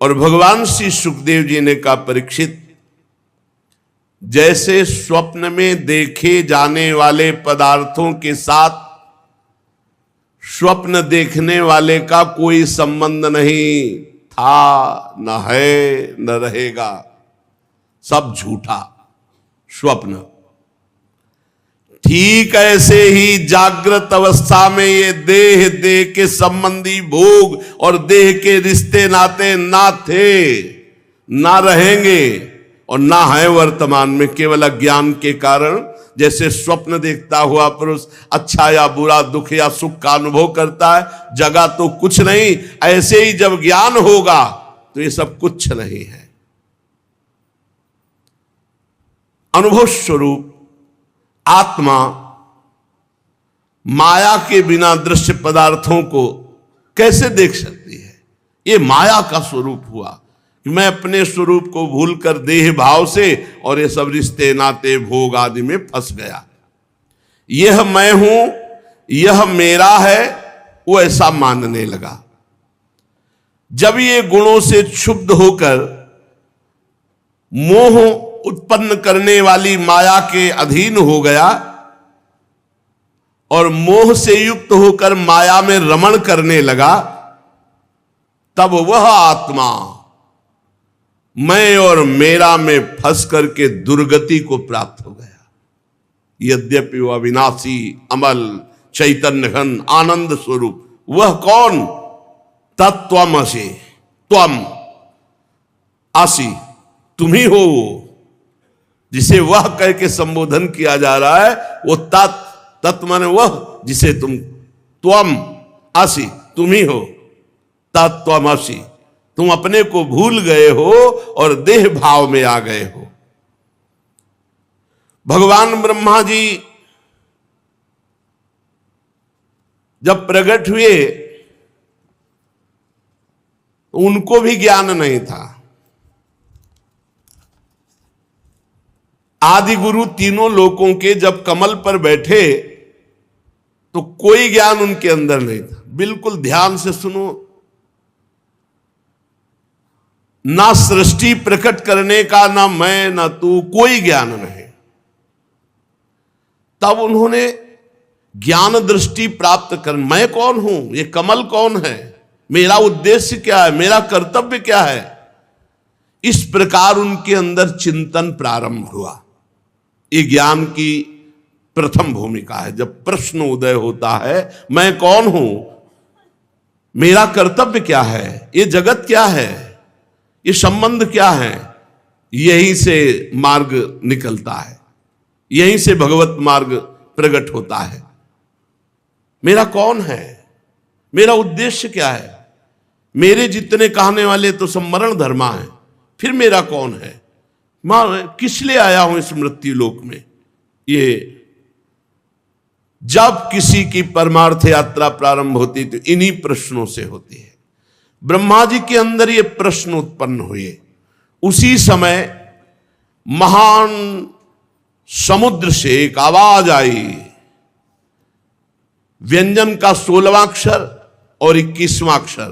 और भगवान श्री सुखदेव जी ने कहा, परीक्षित, जैसे स्वप्न में देखे जाने वाले पदार्थों के साथ स्वप्न देखने वाले का कोई संबंध नहीं था, न है, न रहेगा, सब झूठा स्वप्न। ठीक ऐसे ही जागृत अवस्था में ये देह के संबंधी भोग और देह के रिश्ते नाते ना थे, ना रहेंगे और ना है वर्तमान में। केवल अज्ञान के कारण जैसे स्वप्न देखता हुआ पुरुष अच्छा या बुरा, दुख या सुख का अनुभव करता है, जगह तो कुछ नहीं, ऐसे ही जब ज्ञान होगा तो ये सब कुछ नहीं है। अनुभव स्वरूप आत्मा माया के बिना दृश्य पदार्थों को कैसे देख सकती है? ये माया का स्वरूप हुआ कि मैं अपने स्वरूप को भूलकर देह भाव से और ये सब रिश्ते नाते भोग आदि में फंस गया। यह मैं हूं, यह मेरा है, वो ऐसा मानने लगा। जब ये गुणों से क्षुब्ध होकर मोह उत्पन्न करने वाली माया के अधीन हो गया और मोह से युक्त होकर माया में रमण करने लगा, तब वह आत्मा मैं और मेरा में फंस करके दुर्गति को प्राप्त हो गया। यद्यपि वह अविनाशी अमल चैतन्य घन आनंद स्वरूप, वह कौन? तत्त्वमसि, त्वम आसी, तुम ही हो। जिसे वह कह के संबोधन किया जा रहा है वो तत् माने वह जिसे तुम, त्वम आसी, तुम ही हो, तत्त्वमसि। तुम अपने को भूल गए हो और देह भाव में आ गए हो। भगवान ब्रह्मा जी जब प्रकट हुए उनको भी ज्ञान नहीं था। आदि गुरु तीनों लोकों के जब कमल पर बैठे तो कोई ज्ञान उनके अंदर नहीं था। बिल्कुल ध्यान से सुनो, ना सृष्टि प्रकट करने का, ना मैं ना तू, कोई ज्ञान नहीं। तब उन्होंने ज्ञान दृष्टि प्राप्त कर, मैं कौन हूं, ये कमल कौन है, मेरा उद्देश्य क्या है, मेरा कर्तव्य क्या है, इस प्रकार उनके अंदर चिंतन प्रारंभ हुआ। ये ज्ञान की प्रथम भूमिका है। जब प्रश्न उदय होता है, मैं कौन हूं, मेरा कर्तव्य क्या है, ये जगत क्या है, ये संबंध क्या है, यहीं से मार्ग निकलता है, यहीं से भगवत मार्ग प्रकट होता है। मेरा कौन है, मेरा उद्देश्य क्या है, मेरे जितने कहने वाले तो सम्मरण धर्मा है, फिर मेरा कौन है, मैं किस लिए आया हूं इस मृत्यु लोक में। ये जब किसी की परमार्थ यात्रा प्रारंभ होती तो इन्हीं प्रश्नों से होती है। ब्रह्मा जी के अंदर ये प्रश्न उत्पन्न हुए। उसी समय महान समुद्र से एक आवाज आई। व्यंजन का 16वां अक्षर और 21वां अक्षर,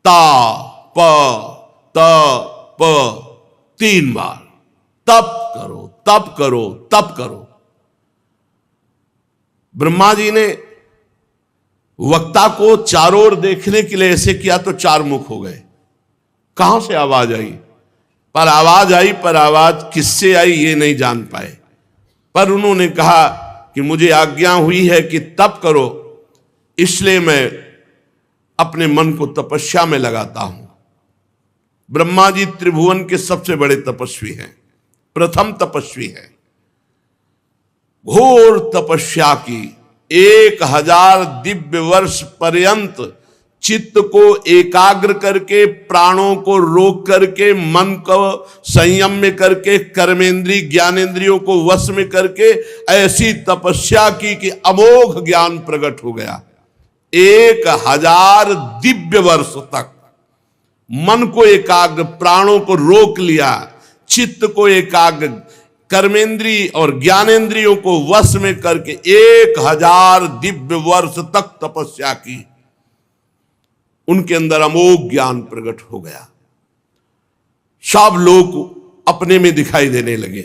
ता प त प, 3 बार, तप करो, तप करो, तप करो। ब्रह्मा जी ने वक्ता को चारों ओर देखने के लिए ऐसे किया तो 4 मुख हो गए। कहां से आवाज आई? पर आवाज किससे आई ये नहीं जान पाए। पर उन्होंने कहा कि मुझे आज्ञा हुई है कि तप करो, इसलिए मैं अपने मन को तपस्या में लगाता हूं। ब्रह्मा जी त्रिभुवन के सबसे बड़े तपस्वी हैं, प्रथम तपस्वी हैं। घोर तपस्या की 1000 दिव्य वर्ष पर्यंत चित्त को एकाग्र करके, प्राणों को रोक करके, मन को संयम में करके, कर्मेंद्रिय ज्ञानेंद्रियों को वश में करके ऐसी तपस्या की कि अमोघ ज्ञान प्रकट हो गया। 1000 दिव्य वर्ष तक मन को एकाग्र, प्राणों को रोक लिया, चित्त को एकाग्र, कर्मेंद्रिय और ज्ञानेंद्रियों को वश में करके 1000 दिव्य वर्ष तक तपस्या की। उनके अंदर अमोघ ज्ञान प्रकट हो गया। सब लोग अपने में दिखाई देने लगे।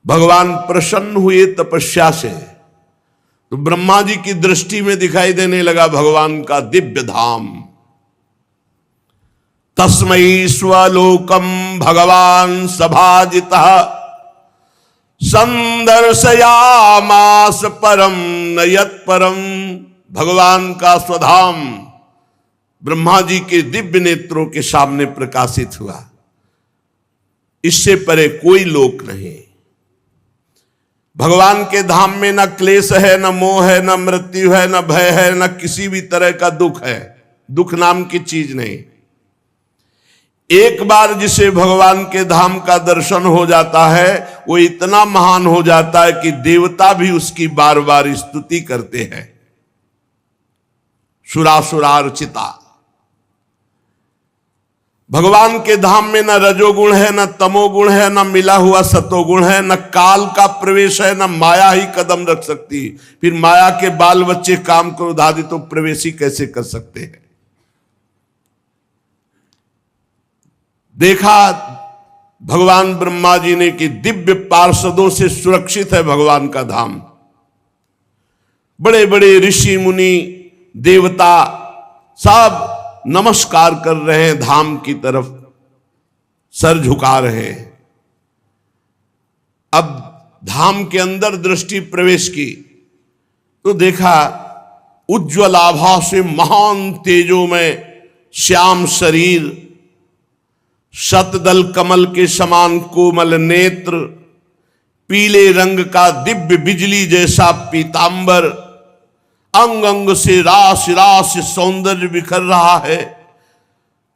भगवान प्रसन्न हुए तपस्या से, तो ब्रह्मा जी की दृष्टि में दिखाई देने लगा भगवान का दिव्य धाम। तस्मै स्वलोकम भगवान सभाजितः संदर्शयामास परम नयत परम। भगवान का स्वधाम ब्रह्मा जी के दिव्य नेत्रों के सामने प्रकाशित हुआ। इससे परे कोई लोक नहीं। भगवान के धाम में न क्लेश है, न मोह है, न मृत्यु है, न भय है, न किसी भी तरह का दुख है। दुख नाम की चीज नहीं। एक बार जिसे भगवान के धाम का दर्शन हो जाता है वो इतना महान हो जाता है कि देवता भी उसकी बार बार स्तुति करते हैं। सुरासुरार्चिता। भगवान के धाम में न रजोगुण है, न तमोगुण है, न मिला हुआ सतोगुण है, न काल का प्रवेश है, न माया ही कदम रख सकती। फिर माया के बाल बच्चे काम क्रोध आदि तो प्रवेश ही कैसे कर सकते हैं। देखा भगवान ब्रह्मा जी ने कि दिव्य पार्षदों से सुरक्षित है भगवान का धाम। बड़े बड़े ऋषि मुनि देवता सब नमस्कार कर रहे हैं, धाम की तरफ सर झुका रहे हैं। अब धाम के अंदर दृष्टि प्रवेश की तो देखा उज्ज्वल आभा से महान तेजो में श्याम शरीर, शतदल कमल के समान कोमल नेत्र, पीले रंग का दिव्य बिजली जैसा पीतांबर, अंग अंग से रास रास सौंदर्य बिखर रहा है।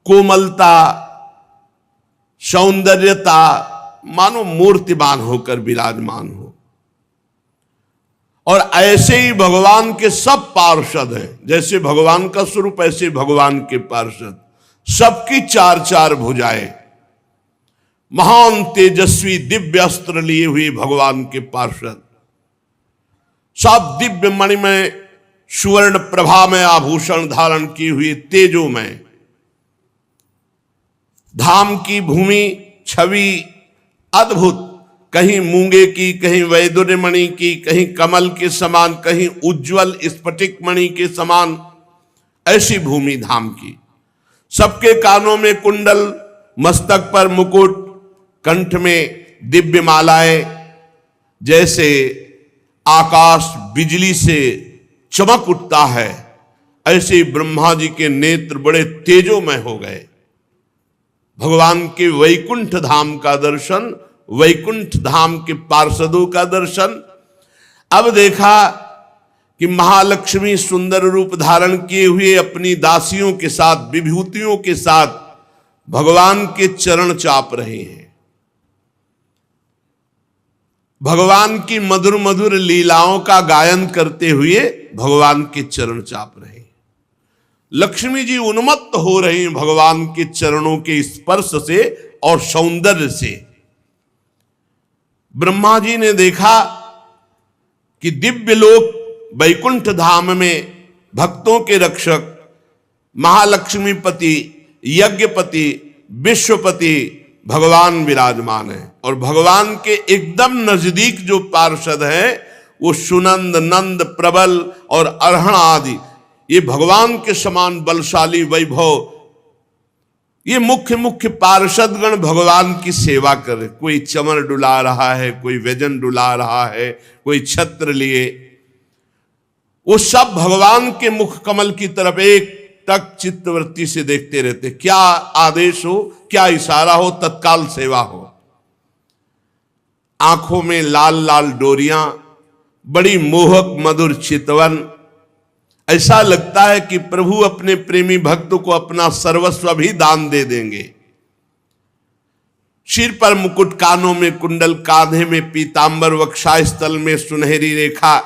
कोमलता, सौंदर्यता, मानो मूर्तिमान होकर विराजमान हो। और ऐसे ही भगवान के सब पार्षद हैं। जैसे भगवान का स्वरूप ऐसे भगवान के पार्षद, सबकी चार चार भुजाएं, महान तेजस्वी दिव्य अस्त्र लिए हुए भगवान के पार्षद, सब दिव्य मणिमय सुवर्ण प्रभा में आभूषण धारण किए हुए तेजो में। धाम की भूमि छवि अद्भुत, कहीं मूंगे की, कहीं वैदुर्य मणि की, कहीं कमल के समान, कहीं उज्जवल स्फटिक मणि के समान, ऐसी भूमि धाम की। सबके कानों में कुंडल, मस्तक पर मुकुट, कंठ में दिव्य मालाएं, जैसे आकाश बिजली से चमक उठता है, ऐसे ही ब्रह्मा जी के नेत्र बड़े तेजोमय हो गए। भगवान के वैकुंठ धाम का दर्शन, वैकुंठ धाम के पार्षदों का दर्शन। अब देखा कि महालक्ष्मी सुंदर रूप धारण किए हुए अपनी दासियों के साथ, विभूतियों के साथ भगवान के चरण चाप रहे हैं। भगवान की मधुर मधुर लीलाओं का गायन करते हुए भगवान के चरण चाप रहे हैं। लक्ष्मी जी उन्मत्त हो रही हैं भगवान के चरणों के स्पर्श से और सौंदर्य से। ब्रह्मा जी ने देखा कि दिव्य लोक वैकुंठ धाम में भक्तों के रक्षक महालक्ष्मीपति, यज्ञपति, विश्वपति भगवान विराजमान है। और भगवान के एकदम नजदीक जो पार्षद हैं वो सुनंद, नंद, प्रबल और अर्हण आदि, ये भगवान के समान बलशाली वैभव, ये मुख्य मुख्य पार्षदगण भगवान की सेवा कर रहे। कोई चमर डुला रहा है, कोई व्यजन डुला रहा है, कोई छत्र लिए, वो सब भगवान के मुख कमल की तरफ एक तक चित्तवृत्ति से देखते रहते। क्या आदेश हो, क्या इशारा हो, तत्काल सेवा हो। आंखों में लाल लाल डोरियां, बड़ी मोहक मधुर चितवन। ऐसा लगता है कि प्रभु अपने प्रेमी भक्त को अपना सर्वस्व भी दान दे देंगे। सिर पर मुकुट, कानों में कुंडल, कांधे में पीतांबर, वक्षस्थल में सुनहरी रेखा,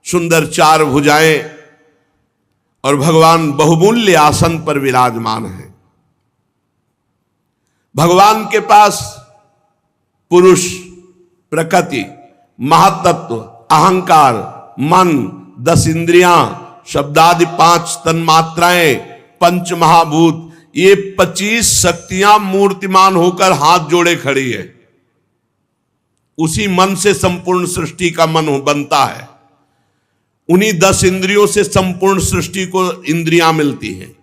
सुंदर चार भुजाएं, और भगवान बहुमूल्य आसन पर विराजमान है। भगवान के पास पुरुष, प्रकृति, महातत्व, अहंकार, मन, 10 इंद्रियां, शब्दादि 5 तन्मात्राएं, पंच महाभूत, ये 25 शक्तियां मूर्तिमान होकर हाथ जोड़े खड़ी है। उसी मन से संपूर्ण सृष्टि का मन बनता है। उन्हीं 10 इंद्रियों से संपूर्ण सृष्टि को इंद्रियां मिलती हैं।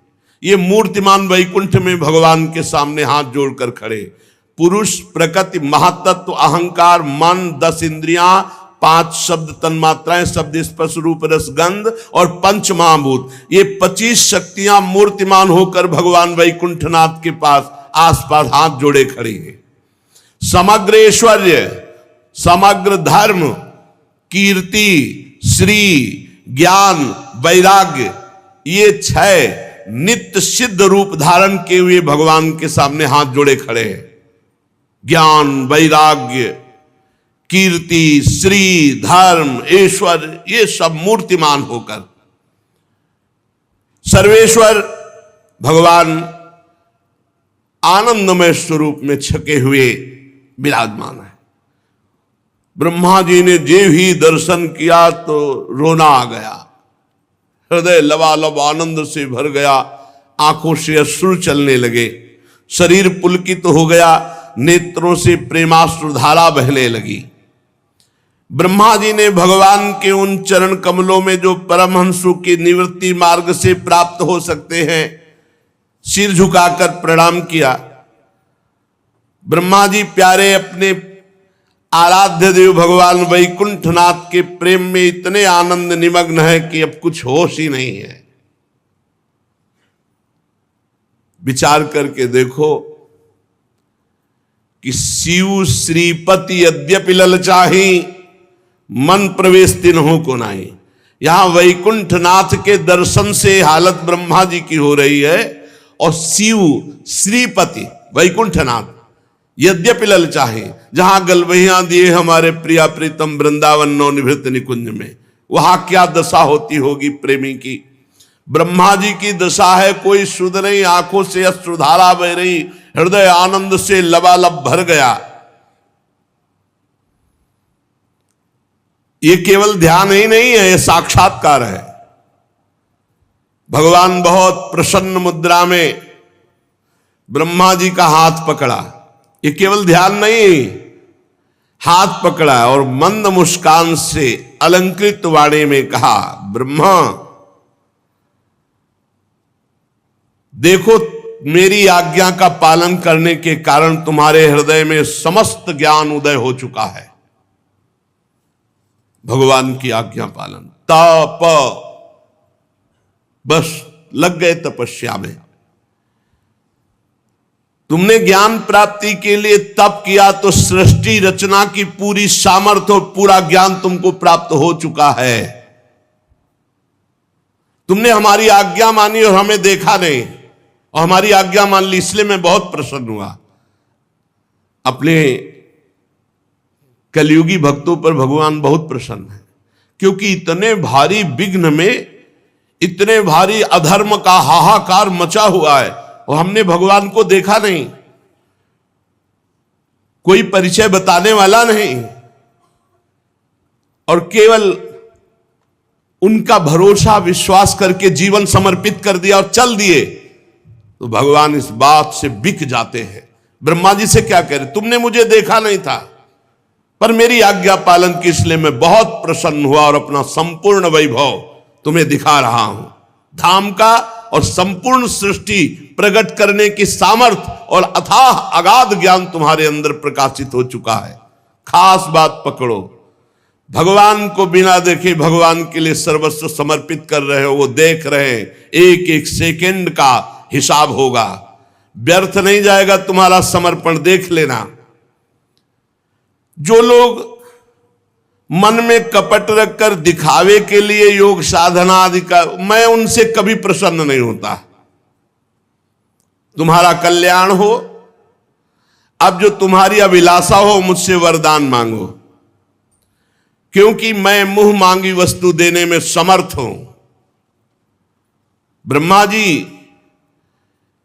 ये मूर्तिमान वैकुंठ में भगवान के सामने हाथ जोड़कर खड़े। पुरुष, प्रकृति, महातत्व, अहंकार, मन, 10 इंद्रियां, 5 शब्द तन्मात्राएं, शब्द स्पर्श रूप रस गंध और पंच महाभूत, ये 25 शक्तियां मूर्तिमान होकर भगवान वैकुंठनाथ के पास आसपास हाथ जोड़े खड़ी हैं। समग्र ऐश्वर्य, समग्र धर्म, कीर्ति, श्री, ज्ञान, वैराग्य, ये 6 नित्य सिद्ध रूप धारण किए हुए भगवान के सामने हाथ जोड़े खड़े हैं। ज्ञान, वैराग्य, कीर्ति, श्री, धर्म, ऐश्वर्य, ये सब मूर्तिमान होकर सर्वेश्वर भगवान आनंदमय स्वरूप में छके हुए विराजमान है। ब्रह्मा जी ने जे ही दर्शन किया तो रोना आ गया, हृदय लबालब आनंद से भर गया, आंखों से अश्रु चलने लगे, शरीर पुलकित हो गया, नेत्रों से प्रेमाश्रु धारा बहने लगी। ब्रह्मा जी ने भगवान के उन चरण कमलों में जो परमहंसों की निवृत्ति मार्ग से प्राप्त हो सकते हैं, सिर झुकाकर प्रणाम किया। ब्रह्मा जी प्यारे अपने आराध्य देव भगवान वैकुंठनाथ के प्रेम में इतने आनंद निमग्न है कि अब कुछ होश ही नहीं है। विचार करके देखो कि शिव श्रीपति यद्यपि ललचाही, मन प्रवेश तिन्हों को नाही। यहां वैकुंठनाथ के दर्शन से हालत ब्रह्मा जी की हो रही है, और शिव श्रीपति वैकुंठनाथ यद्यपि ललचाहे, जहां गलवहियां दिए हमारे प्रिया प्रीतम वृंदावन नवनिभृत निकुंज में, वहां क्या दशा होती होगी प्रेमी की। ब्रह्मा जी की दशा है कोई सुध नहीं, आंखों से अश्रुधारा बह रही, हृदय आनंद से लबालब भर गया। ये केवल ध्यान ही नहीं है, ये साक्षात्कार है। भगवान बहुत प्रसन्न मुद्रा में ब्रह्मा जी का हाथ पकड़ा। ये केवल ध्यान नहीं, हाथ पकड़ा और मंद मुस्कान से अलंकृत वाणी में कहा, ब्रह्मा देखो, मेरी आज्ञा का पालन करने के कारण तुम्हारे हृदय में समस्त ज्ञान उदय हो चुका है। भगवान की आज्ञा पालन, तप, बस लग गए तपस्या में। तुमने ज्ञान प्राप्ति के लिए तप किया तो सृष्टि रचना की पूरी सामर्थ्य और पूरा ज्ञान तुमको प्राप्त हो चुका है। तुमने हमारी आज्ञा मानी और हमें देखा नहीं, और हमारी आज्ञा मान ली, इसलिए मैं बहुत प्रसन्न हुआ। अपने कलयुगी भक्तों पर भगवान बहुत प्रसन्न है, क्योंकि इतने भारी विघ्न में, इतने भारी अधर्म का हाहाकार मचा हुआ है और हमने भगवान को देखा नहीं, कोई परिचय बताने वाला नहीं, और केवल उनका भरोसा विश्वास करके जीवन समर्पित कर दिया और चल दिए, तो भगवान इस बात से बिक जाते हैं। ब्रह्मा जी से क्या कह रहे, तुमने मुझे देखा नहीं था पर मेरी आज्ञा पालन की, इसलिए मैं बहुत प्रसन्न हुआ और अपना संपूर्ण वैभव तुम्हें दिखा रहा हूं। धाम का और संपूर्ण सृष्टि प्रकट करने की सामर्थ्य और अथाह अगाध ज्ञान तुम्हारे अंदर प्रकाशित हो चुका है। खास बात पकड़ो, भगवान को बिना देखे भगवान के लिए सर्वस्व समर्पित कर रहे हो, वो देख रहे हैं, एक एक सेकंड का हिसाब होगा, व्यर्थ नहीं जाएगा तुम्हारा समर्पण, देख लेना। जो लोग मन में कपट रखकर दिखावे के लिए योग साधना आदि का, मैं उनसे कभी प्रसन्न नहीं होता। तुम्हारा कल्याण हो, अब जो तुम्हारी अभिलाषा हो मुझसे वरदान मांगो, क्योंकि मैं मुंह मांगी वस्तु देने में समर्थ हूं। ब्रह्मा जी,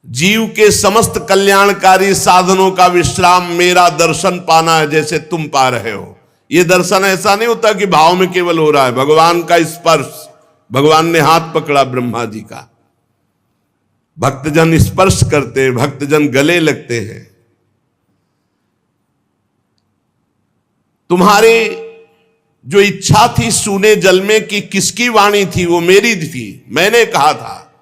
जीव के समस्त कल्याणकारी साधनों का विश्राम मेरा दर्शन पाना है, जैसे तुम पा रहे हो। यह दर्शन ऐसा नहीं होता कि भाव में केवल हो रहा है, भगवान का स्पर्श। भगवान ने हाथ पकड़ा ब्रह्मा जी का, भक्तजन स्पर्श करते हैं, भक्तजन गले लगते हैं। तुम्हारी जो इच्छा थी सूने जल में की किसकी वाणी थी, वो मेरी थी, मैंने कहा था।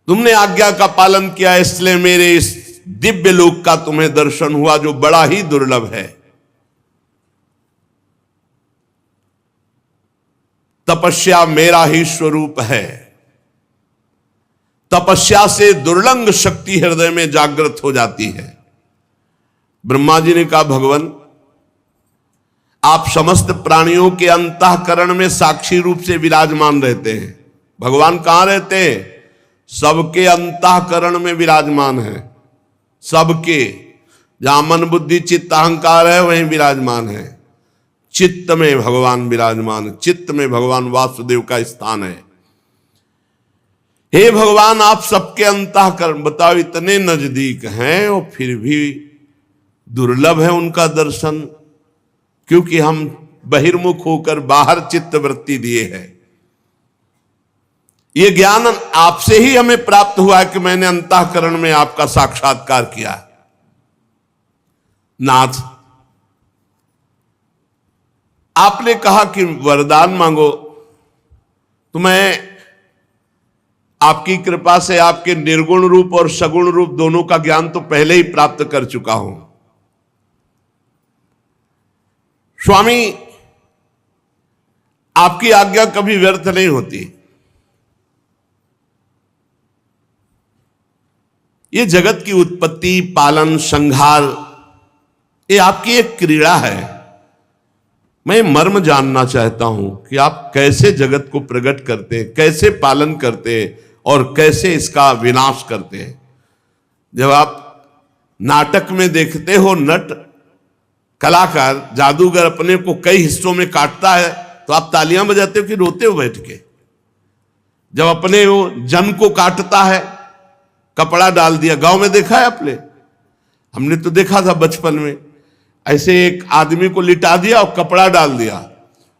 तुमने आज्ञा का पालन किया, इसलिए मेरे इस दिव्य लोक का तुम्हें दर्शन हुआ, जो बड़ा ही दुर्लभ है। तपस्या मेरा ही स्वरूप है। तपस्या से दुर्लंघ शक्ति हृदय में जागृत हो जाती है। ब्रह्मा जी ने कहा, भगवान आप समस्त प्राणियों के अंतःकरण में साक्षी रूप से विराजमान रहते हैं। भगवान कहां रहते हैं? सबके अंतःकरण में विराजमान है। सबके, जहां मन बुद्धि चित्त अहंकार है वहीं विराजमान है। चित्त में भगवान विराजमान, चित्त में भगवान वासुदेव का स्थान है। हे भगवान आप सबके अंतःकरण, बताओ इतने नजदीक हैं और फिर भी दुर्लभ है उनका दर्शन, क्योंकि हम बहिर्मुख होकर बाहर चित्त वृत्ति दिए हैं। यह ज्ञान आपसे ही हमें प्राप्त हुआ है कि मैंने अंतःकरण में आपका साक्षात्कार किया। नाथ, आपने कहा कि वरदान मांगो, तो मैं आपकी कृपा से आपके निर्गुण रूप और सगुण रूप दोनों का ज्ञान तो पहले ही प्राप्त कर चुका हूं। स्वामी, आपकी आज्ञा कभी व्यर्थ नहीं होती। ये जगत की उत्पत्ति, पालन, संहार, ये आपकी एक क्रीड़ा है। मैं मर्म जानना चाहता हूं कि आप कैसे जगत को प्रकट करते हैं, कैसे पालन करते हैं और कैसे इसका विनाश करते हैं। जब आप नाटक में देखते हो नट कलाकार जादूगर अपने को कई हिस्सों में काटता है, तो आप तालियां बजाते हो कि रोते हो बैठ के? जब अपने वो जन को काटता है, कपड़ा डाल दिया, गांव में देखा है आपने? हमने तो देखा था बचपन में, ऐसे एक आदमी को लिटा दिया और कपड़ा डाल दिया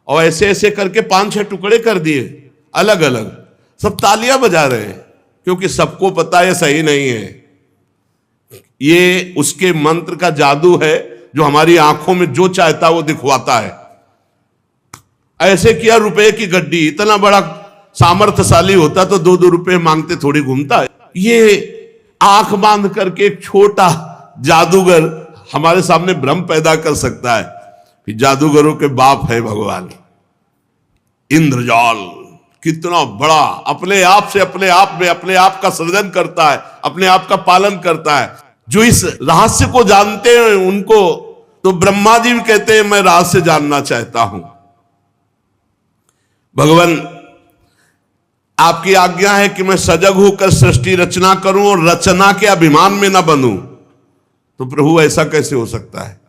और ऐसे ऐसे करके 5-6 टुकड़े कर दिए अलग अलग। सब तालियां बजा रहे हैं क्योंकि सबको पता है सही नहीं है। ये उसके मंत्र का जादू है जो हमारी आंखों में जो चाहता वो दिखवाता है। ऐसे किया, रुपए की गड्डी, इतना बड़ा सामर्थ्यशाली होता तो 2-2 रुपए मांगते थोड़ी घूमता है। ये आंख बांध करके एक छोटा जादूगर हमारे सामने भ्रम पैदा कर सकता है कि जादूगरों के बाप है भगवान इंद्रजाल। कितना बड़ा अपने आप से अपने आप में अपने आप का सृजन करता है, अपने आप का पालन करता है। जो इस रहस्य को जानते हैं उनको तो ब्रह्मा जी भी कहते हैं मैं रहस्य जानना चाहता हूं। भगवान, आपकी आज्ञा है कि मैं सजग होकर सृष्टि रचना करूं और रचना के अभिमान में ना बनूं। तो प्रभु ऐसा कैसे हो सकता है?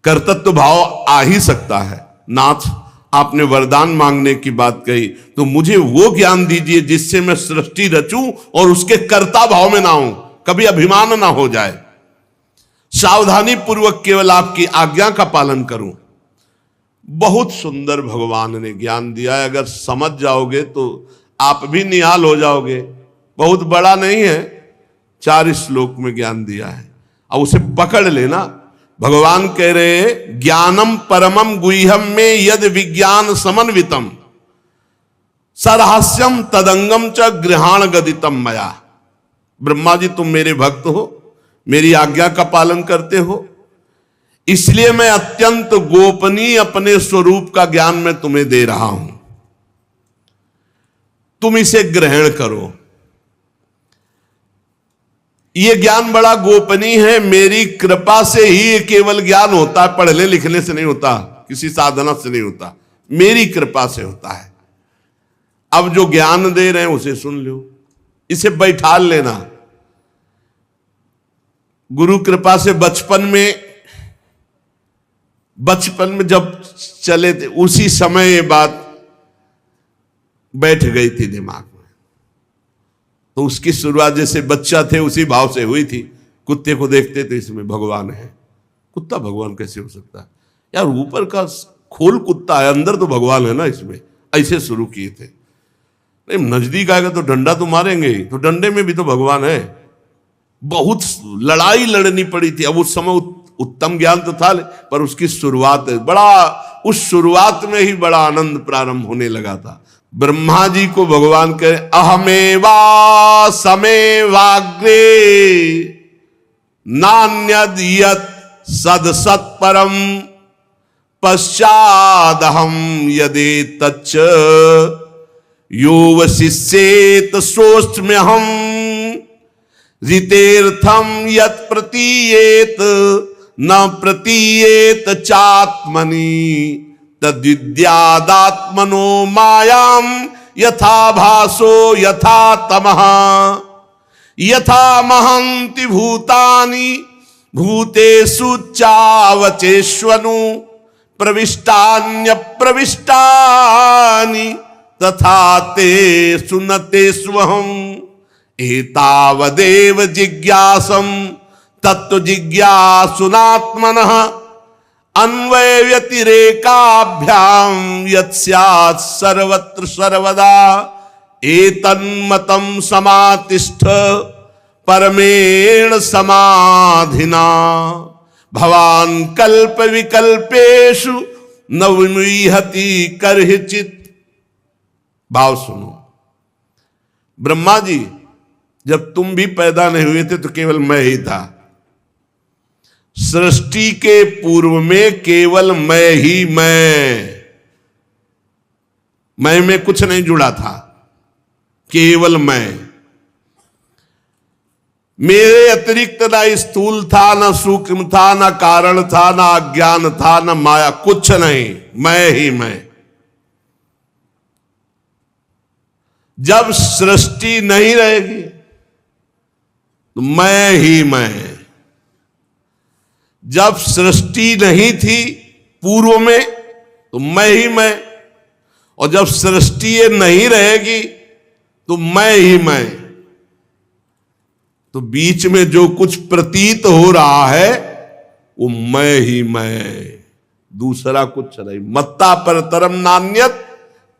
कर्तृत्व भाव आ ही सकता है। नाथ, आपने वरदान मांगने की बात कही, तो मुझे वो ज्ञान दीजिए जिससे मैं सृष्टि रचूं और उसके कर्ता भाव में ना हूं, कभी अभिमान ना हो जाए। सावधानी पूर्वक केवल आपकी आज्ञा का पालन करूं। बहुत सुंदर भगवान ने ज्ञान दिया है। अगर समझ जाओगे तो आप भी निहाल हो जाओगे। बहुत बड़ा नहीं है, 4 श्लोक में ज्ञान दिया है। अब उसे पकड़ लेना। भगवान कह रहे ज्ञानम परमम गुह्यम में यद विज्ञान समन्वितम सरहस्यम तदंगम च गृहाण गदितम मया। ब्रह्मा जी, तुम मेरे भक्त हो, मेरी आज्ञा का पालन करते हो, इसलिए मैं अत्यंत गोपनीय अपने स्वरूप का ज्ञान मैं तुम्हें दे रहा हूं। तुम इसे ग्रहण करो। यह ज्ञान बड़ा गोपनीय है। मेरी कृपा से ही ये केवल ज्ञान होता है, पढ़ने लिखने से नहीं होता, किसी साधना से नहीं होता, मेरी कृपा से होता है। अब जो ज्ञान दे रहे हैं उसे सुन लो, इसे बैठा लेना। गुरु कृपा से बचपन में जब चले थे उसी समय ये बात बैठ गई थी दिमाग में। तो उसकी शुरुआत जैसे बच्चा थे उसी भाव से हुई थी। कुत्ते को देखते थे इसमें भगवान है, कुत्ता भगवान कैसे हो सकता है यार? ऊपर का खोल कुत्ता है, अंदर तो भगवान है ना इसमें। ऐसे शुरू किए थे। नजदीक आएगा तो डंडा तो मारेंगे ही, तो डंडे में भी तो भगवान है। बहुत लड़ाई लड़नी पड़ी थी। अब उस समय उत्तम ज्ञान तो था, पर उसकी शुरुआत है बड़ा, उस शुरुआत में ही बड़ा आनंद प्रारंभ होने लगा था। ब्रह्मा जी को भगवान कहे अहमेवा समेवाग्रे नान्यद यत् सद सत्परम पश्चादहम यदे तच्च यो वशिष्येत सोष्म्यहम ऋतेर्थम यत् प्रतीयेत न प्रतीयेत चात्मनि तद्विद्यादात्मनो मायाम यथा भासो यथा तमः यथा महन्ति भूतानि भूतेषु चावचेष्वनु प्रविष्टान्य प्रविष्टानि तथा तेषु न तेष्वहम् एतावदेव जिज्ञासं तत्व जिज्ञासुनात्मनः अन्वय व्यतिरेकाभ्याम यत् स्यात् सर्वत्र सर्वदा एतन्मतं समातिष्ठ परमेण समाधिना भवान् कल्प विकल्पेषु न विमुह्यति कर्हिचित्। भाव सुनो, ब्रह्मा जी जब तुम भी पैदा नहीं हुए थे तो केवल मैं ही था। सृष्टि के पूर्व में केवल मैं ही मैं में कुछ नहीं जुड़ा था, केवल मैं। मेरे अतिरिक्त ना स्थूल था, ना सूक्ष्म था, ना कारण था, ना अज्ञान था, ना माया, कुछ नहीं, मैं ही मैं। जब सृष्टि नहीं रहेगी तो मैं ही मैं। जब सृष्टि नहीं थी पूर्व में तो मैं ही मैं, और जब सृष्टि नहीं रहेगी तो मैं ही मैं। तो बीच में जो कुछ प्रतीत हो रहा है वो मैं ही मैं, दूसरा कुछ नहीं। मत्ता परतरम नान्यत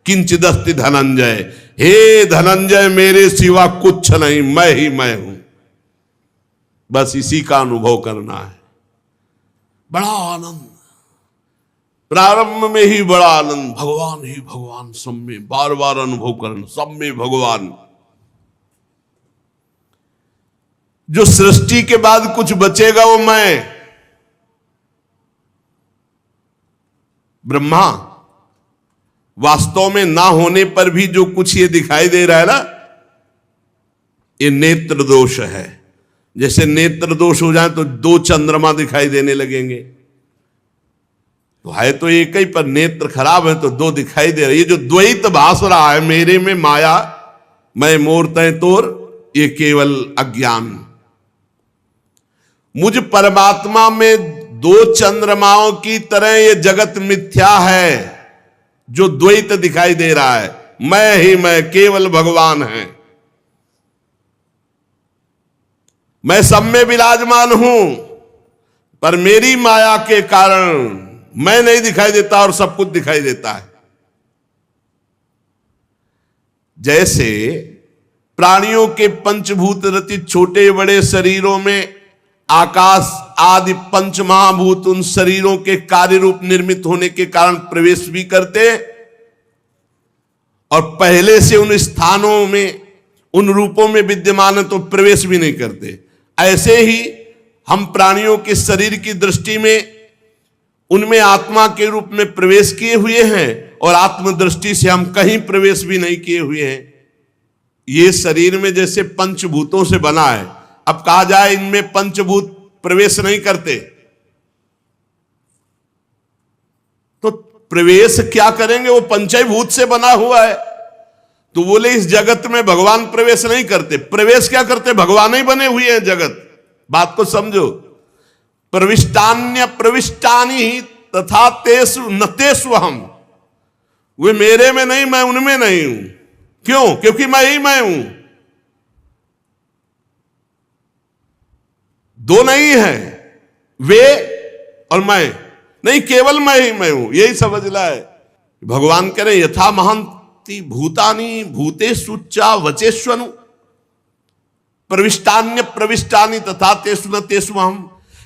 किंचिदस्ति धनंजय। हे धनंजय, मेरे सिवा कुछ नहीं, मैं ही मैं हूं। बस इसी का अनुभव करना है। बड़ा आनंद, प्रारंभ में ही बड़ा आनंद, भगवान ही भगवान, सब में बार बार अनुभव करना, सब में भगवान। जो सृष्टि के बाद कुछ बचेगा वो मैं। ब्रह्मा वास्तव में ना होने पर भी जो कुछ ये दिखाई दे रहा है ना, ये नेत्र दोष है। जैसे नेत्र दोष हो जाए तो दो चंद्रमा दिखाई देने लगेंगे, तो है तो एक ही, पर नेत्र खराब है तो दो दिखाई दे रहे। ये जो द्वैत भास रहा है, मेरे में माया, मैं मोर तय तोर, ये केवल अज्ञान। मुझ परमात्मा में दो चंद्रमाओं की तरह ये जगत मिथ्या है। जो द्वैत दिखाई दे रहा है, मैं ही मैं, केवल भगवान है। मैं सब में विराजमान हूं, पर मेरी माया के कारण मैं नहीं दिखाई देता और सब कुछ दिखाई देता है। जैसे प्राणियों के पंचभूत रचित छोटे बड़े शरीरों में आकाश आदि पंच महाभूत उन शरीरों के कार्य रूप निर्मित होने के कारण प्रवेश भी करते, और पहले से उन स्थानों में उन रूपों में विद्यमान है तो प्रवेश भी नहीं करते। ऐसे ही हम प्राणियों के शरीर की दृष्टि में उनमें आत्मा के रूप में प्रवेश किए हुए हैं, और आत्मदृष्टि से हम कहीं प्रवेश भी नहीं किए हुए हैं। ये शरीर में जैसे पंचभूतों से बना है, अब कहा जाए इनमें पंचभूत प्रवेश नहीं करते, तो प्रवेश क्या करेंगे? वो पंचभूत से बना हुआ है। तो बोले इस जगत में भगवान प्रवेश नहीं करते। प्रवेश क्या करते? भगवान ही बने हुए हैं जगत। बात को समझो। प्रविष्टान्य प्रविष्टानि तथा तेषु न तेष्वहम्। वे मेरे में नहीं, मैं उनमें नहीं हूं। क्यों? क्योंकि मैं ही मैं हूं। दो नहीं है, वे और मैं नहीं, केवल मैं ही मैं हूं। यही समझ ला है। भगवान कह रहे यथा महंत ति भूतानि भूतेषुच्चा वचेष्वनु प्रविष्टान्य प्रविष्टानि तथा तेषु न तेषु हम।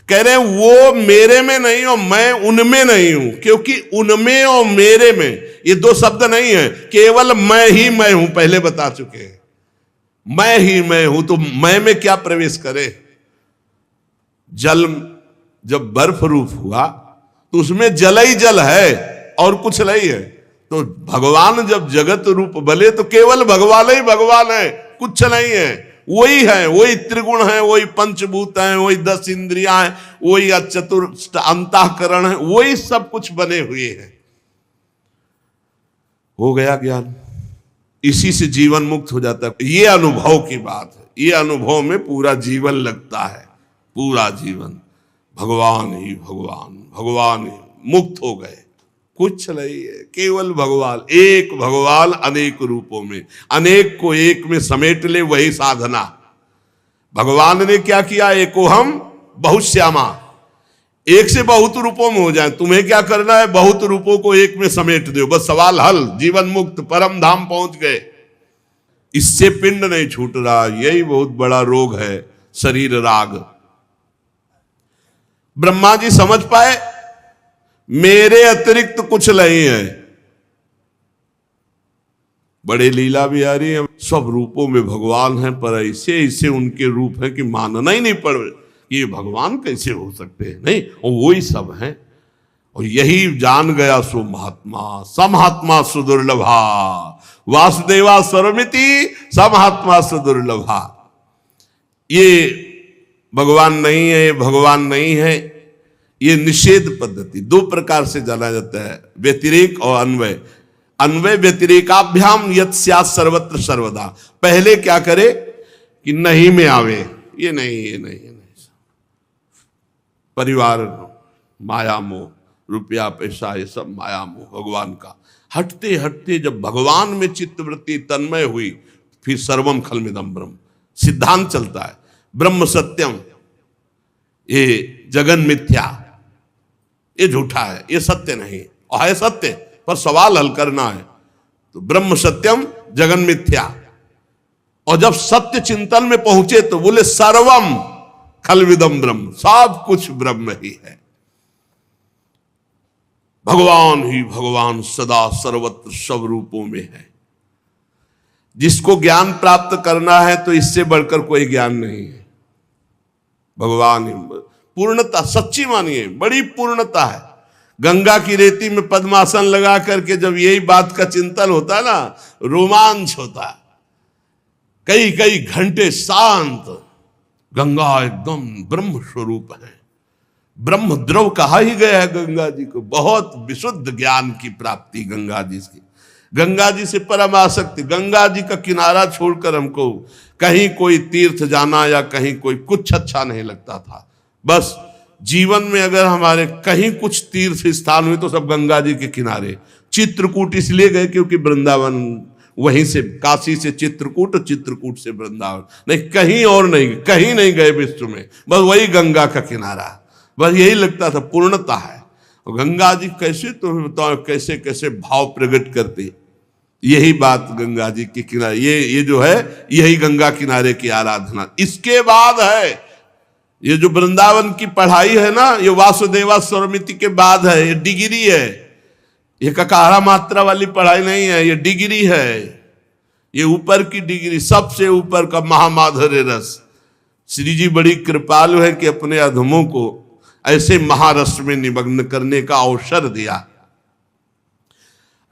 कह रहे हैं वो मेरे में नहीं और मैं उनमें नहीं हूं, क्योंकि उनमें और मेरे में ये दो शब्द नहीं है, केवल मैं ही मैं हूं। पहले बता चुके हैं मैं ही मैं हूं, तो मैं में क्या प्रवेश करे। जल जब बर्फ रूप हुआ तो उसमें जल ही जल है और कुछ नहीं है। तो भगवान जब जगत रूप बले तो केवल भगवान ही भगवान है, कुछ नहीं है। वही है, वही त्रिगुण है, वही पंचभूत है, वही 10 इंद्रियां हैं, वही चतुर्थ अंतःकरण है, वही सब कुछ बने हुए हैं। हो गया ज्ञान, इसी से जीवन मुक्त हो जाता है। ये अनुभव की बात है, ये अनुभव में पूरा जीवन लगता है, पूरा जीवन भगवान ही भगवान, भगवान ही। मुक्त हो गए, कुछ नहीं है, केवल भगवान। एक भगवान अनेक रूपों में, अनेक को एक में समेट ले, वही साधना। भगवान ने क्या किया, एको हम बहुश्यामा, एक से बहुत रूपों में हो जाए। तुम्हें क्या करना है, बहुत रूपों को एक में समेट दो, बस सवाल हल, जीवन मुक्त, परम धाम पहुंच गए। इससे पिंड नहीं छूट रहा, यही बहुत बड़ा रोग है, शरीर राग। ब्रह्मा जी समझ पाए मेरे अतिरिक्त कुछ नहीं है। बड़े लीला बिहारी हैं, सब रूपों में भगवान हैं, पर ऐसे ऐसे उनके रूप है कि मानना ही नहीं पड़, ये भगवान कैसे हो सकते हैं। नहीं, और वही सब हैं। और यही जान गया सो महात्मा, समहात्मा सुदुर्लभा, वासुदेवा सर्वमिति समहात्मा सुदुर्लभा। ये भगवान नहीं है, ये भगवान नहीं है, ये निषेध पद्धति। दो प्रकार से जाना जाता है, व्यतिरेक और अन्वय। अन्वय व्यतिरेकाभ्याम यत् स्यात् सर्वत्र सर्वदा। पहले क्या करे कि नहीं में आवे, ये नहीं, ये नहीं, ये नहीं। परिवार माया मोह, रुपया पैसा, ये सब माया मोह भगवान का। हटते हटते जब भगवान में चित्तवृत्ति तन्मय हुई, फिर सर्वम खलमिदं ब्रह्म सिद्धांत चलता है। ब्रह्म सत्यम, ये जगन मिथ्या, ये झूठा है, ये सत्य नहीं, और है सत्य, पर सवाल हल करना है। तो ब्रह्म सत्यम जगन मिथ्या। और जब सत्य चिंतन में पहुंचे तो बोले सर्वम खलविदम ब्रह्म, सब कुछ ब्रह्म ही है। भगवान ही भगवान सदा सर्वत्र सब रूपों में है। जिसको ज्ञान प्राप्त करना है तो इससे बढ़कर कोई ज्ञान नहीं है। भगवान ही पूर्णता, सच्ची मानिए, बड़ी पूर्णता है। गंगा की रेती में पद्मासन लगा करके जब यही बात का चिंतन होता है ना, रोमांच होता है। कई कई घंटे शांत, गंगा एकदम ब्रह्म स्वरूप है। ब्रह्म द्रव कहा ही गया है गंगा जी को। बहुत विशुद्ध ज्ञान की प्राप्ति गंगा जी की, गंगा जी से परम आसक्ति। गंगा जी का किनारा छोड़कर हमको कहीं कोई तीर्थ जाना या कहीं कोई कुछ अच्छा नहीं लगता था। बस जीवन में अगर हमारे कहीं कुछ तीर्थ स्थान हुए तो सब गंगा जी के किनारे। चित्रकूट इसलिए गए क्योंकि वृंदावन वहीं से, काशी से चित्रकूट, चित्रकूट से वृंदावन, नहीं कहीं और नहीं, कहीं नहीं गए विश्व में, बस वही गंगा का किनारा। बस यही लगता था पूर्णता है। और गंगा जी कैसे, तुम्हें बताओ कैसे कैसे भाव प्रकट करते। यही बात गंगा जी के किनारे, ये जो है, यही गंगा किनारे की आराधना। इसके बाद है ये जो वृंदावन की पढ़ाई है ना, ये वासुदेवा स्वरमिति के बाद है। ये डिग्री है, ये ककारा मात्रा वाली पढ़ाई नहीं है, ये डिग्री है। ये ऊपर की डिग्री, सबसे ऊपर का महामाधुर्य रस। श्री जी बड़ी कृपालु है कि अपने अधमों को ऐसे महारस में निमग्न करने का अवसर दिया।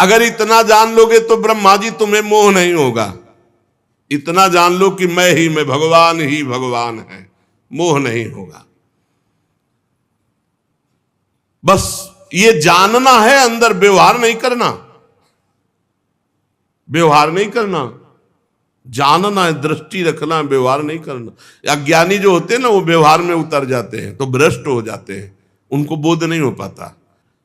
अगर इतना जान लोगे तो ब्रह्मा जी तुम्हें मोह नहीं होगा। इतना जान लो कि मैं ही मैं, भगवान ही भगवान है, मोह नहीं होगा। बस ये जानना है, अंदर व्यवहार नहीं करना, व्यवहार नहीं करना, जानना है, दृष्टि रखना, व्यवहार नहीं करना। अज्ञानी जो होते हैं ना, वो व्यवहार में उतर जाते हैं तो भ्रष्ट हो जाते हैं, उनको बोध नहीं हो पाता।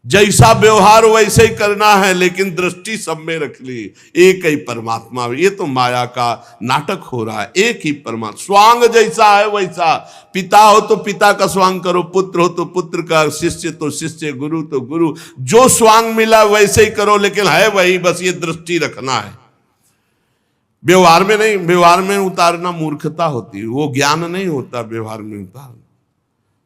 जैसा व्यवहार वैसे ही करना है, लेकिन दृष्टि सब में रख ली, एक ही परमात्मा। ये तो माया का नाटक हो रहा है, एक ही परमात्मा। स्वांग जैसा है वैसा, पिता हो तो पिता का स्वांग करो, पुत्र हो तो पुत्र का, शिष्य तो शिष्य, गुरु तो गुरु, जो स्वांग मिला वैसे ही करो, लेकिन है वही, बस ये दृष्टि रखना है। व्यवहार में नहीं, व्यवहार में उतारना मूर्खता होती है, वो ज्ञान नहीं होता व्यवहार में उतारना।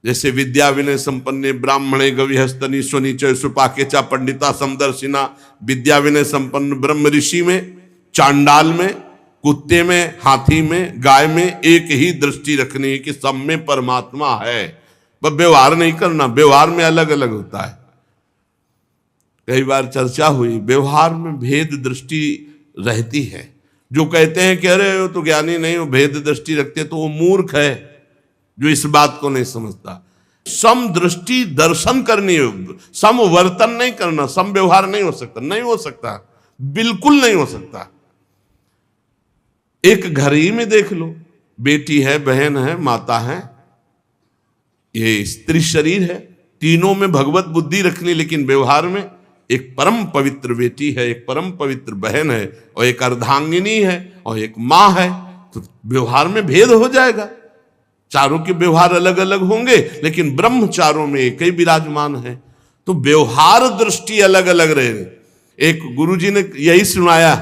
जैसे विद्या विनय संपन्ने ब्राह्मणे गविहस्तनी स्वनिचय सुपाकेचा पंडिता समदर्शिना, विद्या विनय संपन्न ब्रह्म ऋषि में, चांडाल में, कुत्ते में, हाथी में, गाय में एक ही दृष्टि रखनी है कि सब में परमात्मा है। बस व्यवहार नहीं करना, व्यवहार में अलग अलग होता है। कई बार चर्चा हुई, व्यवहार में भेद दृष्टि रहती है। जो कहते हैं कि अरे वो तो ज्ञानी नहीं, वो भेद दृष्टि रखते, तो वो मूर्ख है जो इस बात को नहीं समझता। सम दृष्टि दर्शन करनी है, सम वर्तन नहीं करना, सम व्यवहार नहीं हो सकता, नहीं हो सकता, बिल्कुल नहीं हो सकता। एक घर ही में देख लो, बेटी है, बहन है, माता है, ये स्त्री शरीर है, तीनों में भगवत बुद्धि रखनी, लेकिन व्यवहार में एक परम पवित्र बेटी है, एक परम पवित्र बहन है, और एक अर्धांगिनी है, और एक मां है, तो व्यवहार में भेद हो जाएगा। चारों के व्यवहार अलग अलग होंगे, लेकिन ब्रह्म चारों में एक ही विराजमान है, तो व्यवहार दृष्टि अलग अलग रहे। एक गुरुजी ने यही सुनाया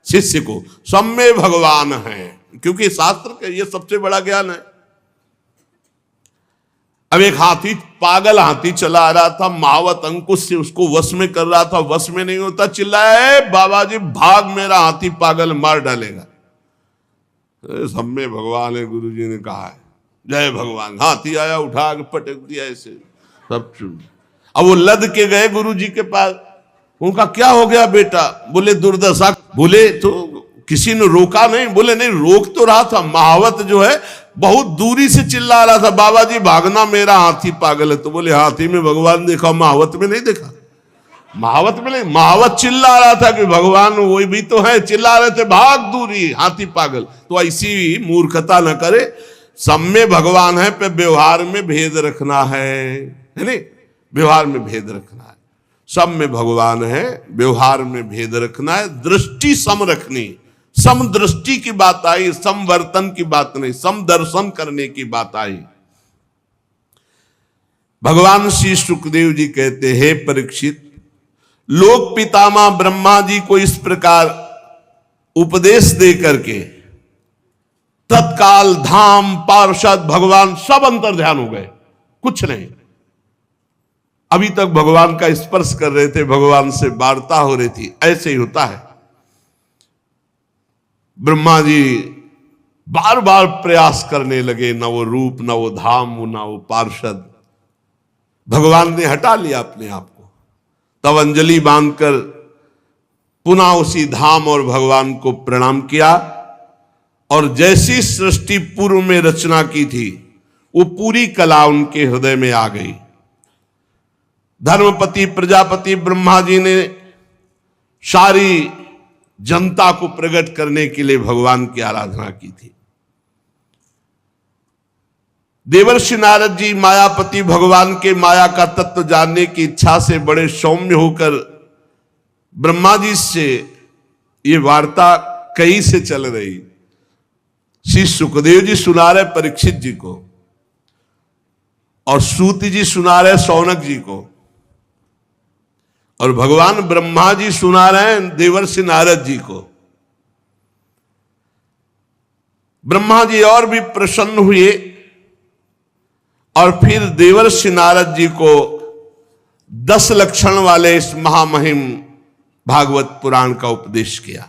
शिष्य को, सब में भगवान है, क्योंकि शास्त्र का ये सबसे बड़ा ज्ञान है। अब एक हाथी, पागल हाथी चला आ रहा था, महावत अंकुश से उसको वश में कर रहा था, वश में नहीं होता, चिल्लाया, बाबा जी भाग, मेरा हाथी पागल मार डालेगा। सब में भगवान है, गुरुजी ने कहा है, जय भगवान। हाथी आया, उठा के पटक दिया ऐसे, सब चुन। अब वो लद के गए गुरुजी के पास, उनका क्या हो गया बेटा? बोले दुर्दशा। बोले तो किसी ने रोका नहीं? बोले नहीं, रोक तो रहा था, महावत जो है बहुत दूरी से चिल्ला रहा था, बाबा जी भागना, मेरा हाथी पागल है। तो बोले हाथी में भगवान देखा, महावत में नहीं देखा? महावत में नहीं, महावत चिल्ला रहा था कि भगवान वही भी तो है, चिल्ला रहे थे भाग दूरी, हाथी पागल। तो ऐसी मूर्खता न करे, सब में भगवान है, पे व्यवहार में भेद रखना है नहीं? व्यवहार में भेद रखना है, सब में भगवान है, व्यवहार में भेद रखना है, दृष्टि सम रखनी। सम दृष्टि की बात आई, सम वर्तन की बात नहीं, सम दर्शन करने की बात आई। भगवान श्री सुखदेव जी कहते हैं, परीक्षित, लोक पितामह ब्रह्मा जी को इस प्रकार उपदेश दे करके तत्काल धाम, पार्षद, भगवान सब अंतर ध्यान हो गए, कुछ नहीं। अभी तक भगवान का स्पर्श कर रहे थे, भगवान से वार्ता हो रही थी। ऐसे ही होता है। ब्रह्मा जी बार बार प्रयास करने लगे, न वो रूप, न वो धाम, न वो पार्षद। भगवान ने हटा लिया अपने आप को। तब अंजलि बांधकर पुनः उसी धाम और भगवान को प्रणाम किया, और जैसी सृष्टि पूर्व में रचना की थी, वो पूरी कला उनके हृदय में आ गई। धर्मपति प्रजापति ब्रह्मा जी ने सारी जनता को प्रकट करने के लिए भगवान की आराधना की थी। देवर्षि नारद जी मायापति भगवान के माया का तत्व जानने की इच्छा से बड़े सौम्य होकर ब्रह्मा जी से ये वार्ता कहीं से चल रही। श्री सुखदेव जी सुना रहे परीक्षित जी को, और सूत जी सुना रहे शौनक जी को, और भगवान ब्रह्मा जी सुना रहे हैं देवर्षि नारद जी को। ब्रह्मा जी और भी प्रसन्न हुए, और फिर देवर्षि नारद जी को 10 लक्षण वाले इस महामहिम भागवत पुराण का उपदेश किया।